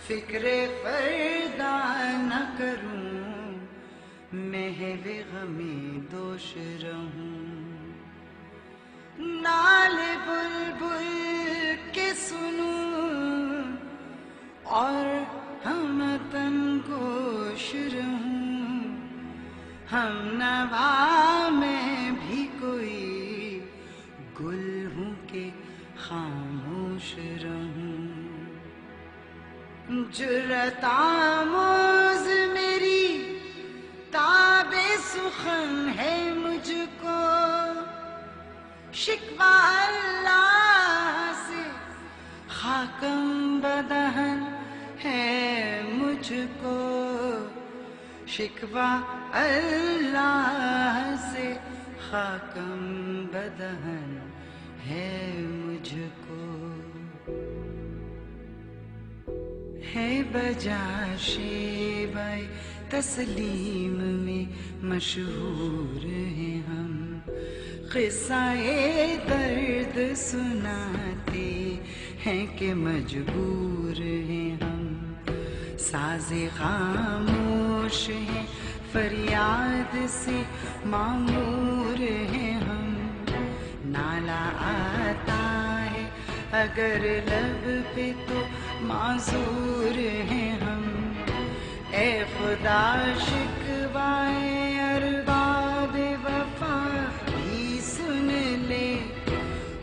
فکر فردا نہ کروں، محو غمی دوش رہوں، نال بلبل کے سنوں اور ہم تن گوش رہوں، ہم نوا میں بھی کوئی گل ہوں کہ خاموش رہوں، جرأت آموز میری تاب سخن ہے مجھ کو، شکوہ اللہ سے خاکم بدہن ہے مجھ کو، شکوہ اللہ سے خاکم بدہن ہے مجھ کو، ہے بجا شیبہ تسلیم میں مشہور ہیں ہم، قصہ درد سناتے ہیں کہ مجبور ہیں ہم، ساز خاموش ہیں فریاد سے معمور ہیں ہم، نالا آتا ہے اگر لب پہ تو معذور ہیں ہم، اے خدا شکوائے ارباب وفا بھی سن لے،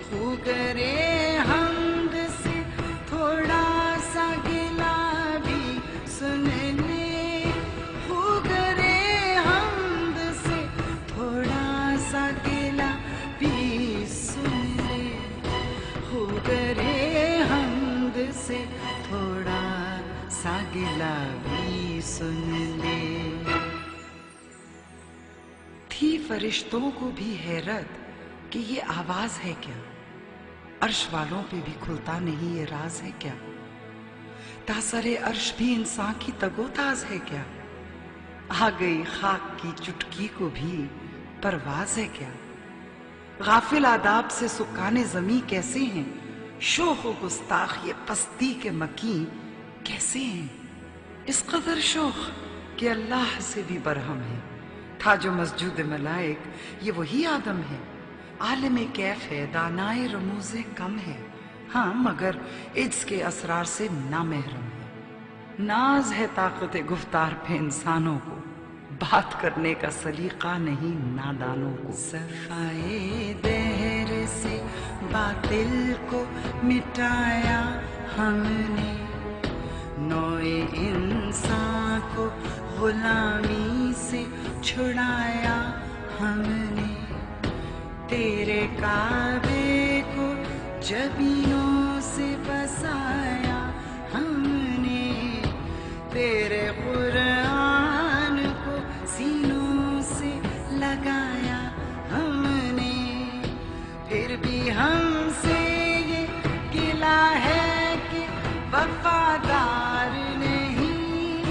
خو کرے حمد سے تھوڑا سا گلا بھی سن لے، خو کرے حمد سے تھوڑا سا گلا بھی سن لے، خو کرے حمد سے تھوڑا سا گلا بھی سن لے۔ تھی فرشتوں کو بھی حیرت کہ یہ آواز ہے کیا، عرش والوں پہ بھی کھلتا نہیں یہ راز ہے کیا، تاثر عرش بھی انسان کی تگو تاز ہے کیا، آ گئی خاک کی چٹکی کو بھی پرواز ہے کیا، غافل آداب سے سکان زمیں کیسے ہیں، شوخ و گستاخ یہ پستی کے مکیں کیسے ہیں، اس قدر شوخ کہ اللہ سے بھی برہم ہے، تھا جو مسجود ملائک یہ وہی آدم ہے، عالم کیف ہے دانائے رموز کم ہے، ہاں مگر عجز کے اسرار سے نامحرم ہے، ناز ہے طاقت گفتار پہ انسانوں کو، بات کرنے کا سلیقہ نہیں نادانوں کو، صفائے دہر سے باطل کو مٹایا ہم نے، نوع انسان کو غلامی سے چھڑایا ہم نے، تیرے کعبے کو جبینوں سے بسایا ہم نے، تیرے قرآن کو سینوں سے لگایا ہم نے، پھر بھی ہم سے یہ گلہ ہے کہ وفادار نہیں،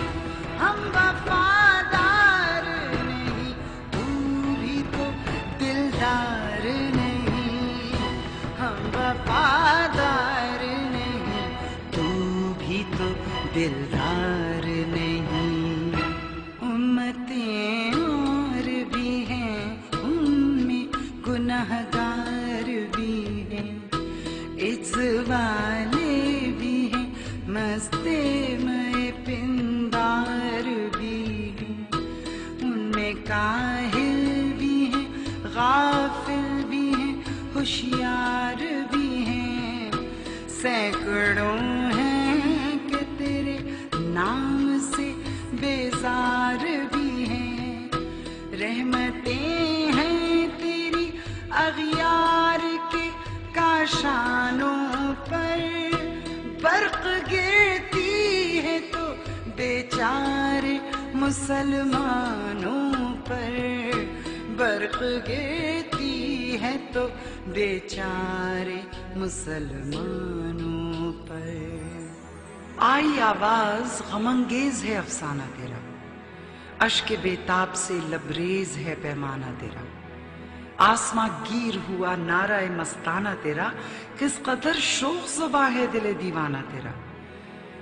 ہم وفادار نہیں، تو بھی تو دلدار نہیں، ہم وفادار نہیں، تو بھی تو دلدار نہیں، امتیں اور بھی ہیں ان میں گنہگار بھی ہیں، عجز والے بھی ہیں مستے میں پندار بھی ہیں، ان میں کاہل بھی ہیں غافل بھی ہیں ہوشیار بھی ہیں، سینکڑوں ہیں کہ تیرے نام سے بیزار بھی ہیں، رحمتیں ہیں تیری اغیار کے کاشانوں پر، برق گرتی ہے تو بیچارے مسلمانوں پر، برق گرتی ہے تو بیچارے مسلمانوں پر، آئی آواز غم انگیز ہے افسانہ تیرا، اشک بےتاب سے لبریز ہے پیمانہ تیرا، آسماں گیر ہوا نعرہ مستانہ تیرا، کس قدر شوق زباں ہے دل دیوانہ تیرا،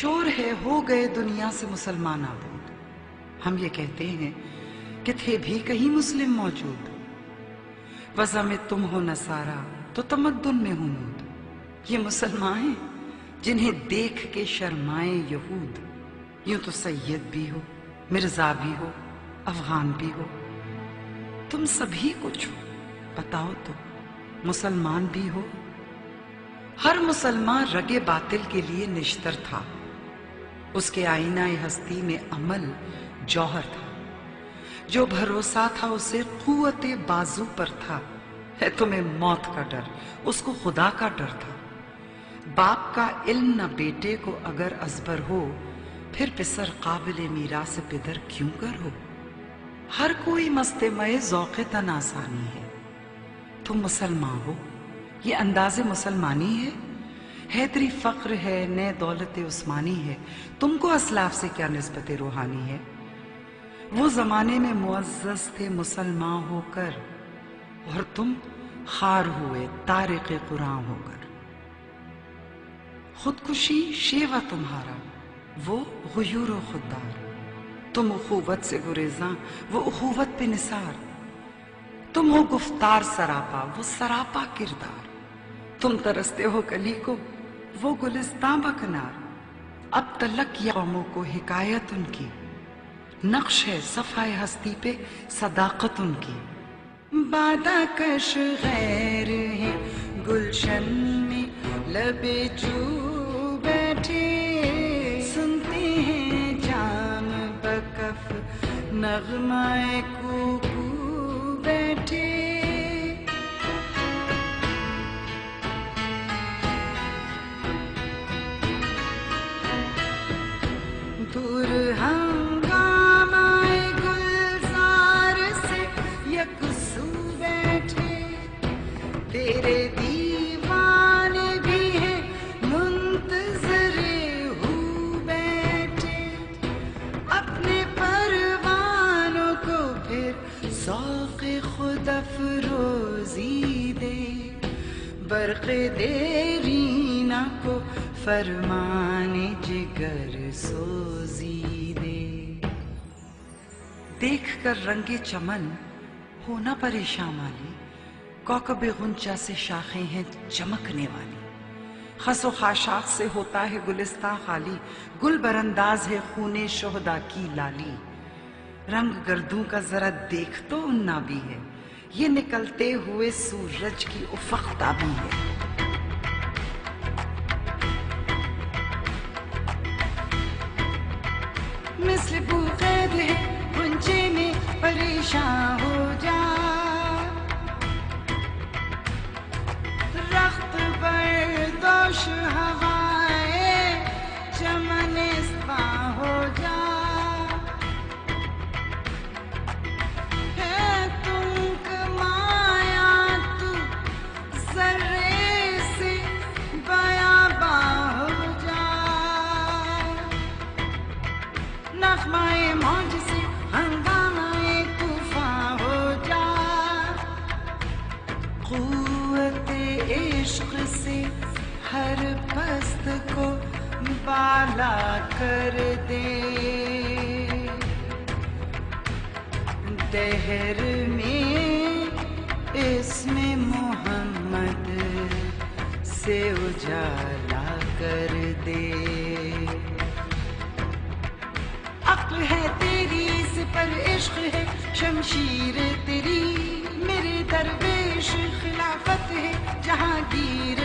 شور ہے ہو گئے دنیا سے مسلمان آبود. ہم یہ کہتے ہیں کہ تھے بھی کہیں مسلم موجود. وضع میں تم ہو نصارا تو تمدن میں ہنود. یہ مسلمان ہیں جنہیں دیکھ کے شرمائے یہود. یوں تو سید بھی ہو، مرزا بھی ہو، افغان بھی ہو، تم سبھی کچھ ہو. بتاؤ تو مسلمان بھی ہو؟ ہر مسلمان رگ باطل کے لیے نشتر تھا. اس کے آئینہ ہستی میں عمل جوہر تھا. جو بھروسہ تھا اسے قوت بازو پر تھا. ہے تمہیں موت کا ڈر، اس کو خدا کا ڈر تھا. باپ کا علم نہ بیٹے کو اگر ازبر ہو، پھر پسر قابل میراث پدر کیوں کر ہو. ہر کوئی مستمع ذوق تن آسانی ہے. تم مسلمان ہو، یہ انداز مسلمانی ہے. حیدری فقر ہے، نئے دولت عثمانی ہے. تم کو اسلاف سے کیا نسبت روحانی ہے؟ وہ زمانے میں معزز تھے مسلمان ہو کر، اور تم خار ہوئے طارق قرآن ہو کر. خودکشی شیوہ تمہارا، وہ غیور و خوددار. تم اخوت سے گریزاں، وہ اخوت پہ نثار. تم ہو گفتار سراپا، وہ سراپا کردار. تم ترستے ہو کلی کو، وہ گلستاں بکنار. اب تلک یا قوموں کو حکایت ان کی، نقش ہے صفحہ ہستی پہ صداقت ان کی. بادہ کش غیر ہیں گلشن میں لب جو بیٹھے، سنتے ہیں جام بکف نغمہ کوکو بیٹھے. دور ہنگامہ گلزار سے یکسو بیٹھے، تیرے دیوانے بھی ہیں منتظر ہو بیٹھے. اپنے پروانوں کو پھر ذوق خود افروزی دے، برق دیرینہ کو فرمان جگر سوزی دے. دیکھ کر رنگ چمن ہونا پریشان والی، کوکب غنچہ سے شاخیں ہیں چمکنے والی. خس و خاشاک سے ہوتا ہے گلستان خالی، گل برانداز ہے خون شہداء کی لالی. رنگ گردوں کا ذرا دیکھ تو اننا بھی ہے، یہ نکلتے ہوئے سورج کی افق تابی ہے. مثل بو قید ہے غنچے میں پریشان ہو جا، رخت بردوش ہوائے چمن اسپاں ہو جا. ہے تم کمایا تو ذرے سے بیاباں ہو جا، نغمہ موج سے ہنگامہ طوفان ہو جا. قوت عشق سے ہر پست کو بالا کر دے، دہر میں اسم محمد سے اجالا کر دے. عقل ہے تیری سپر عشق ہے شمشیر تیری، میرے درویش خلافت ہے جہاں گیر